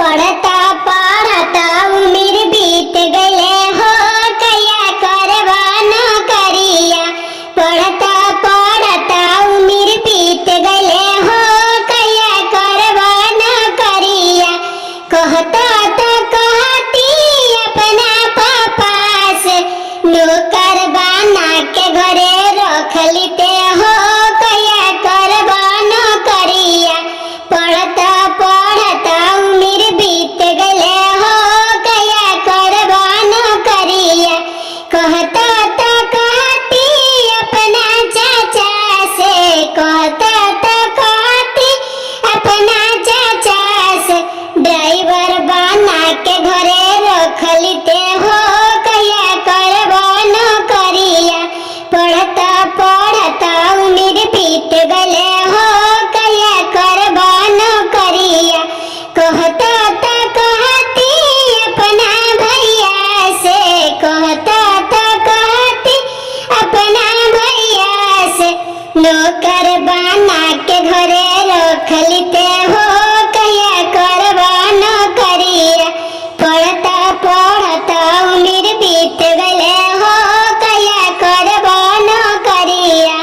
पढ़ता पढ़ता उम्र बीत गए हो कया करवा नौकरिया। पढ़ता पढ़ता उम्र बीत गए हो कया करवा नौकरिया। कहता तो कहती अपना पापा से नौकर बना के घरे रख लेते हो कया करवा नौकरिया। पढ़ता पढ़ता उम्र बीत गए हो कया करवा नौकरिया। कहता तो कहती अपना चाचा से कहता तो कहती अपना चाचा से ड्राइवर बना के घरे रख लेते हो कया करवा नौकरिया। पढ़ता पढ़ता उम्र बीत गए हो कया करवा नौकरिया। कहता तो कहती अपना भैया से कहता तो कहती अपना भैया से नौकर बना के घरे रख लेते हो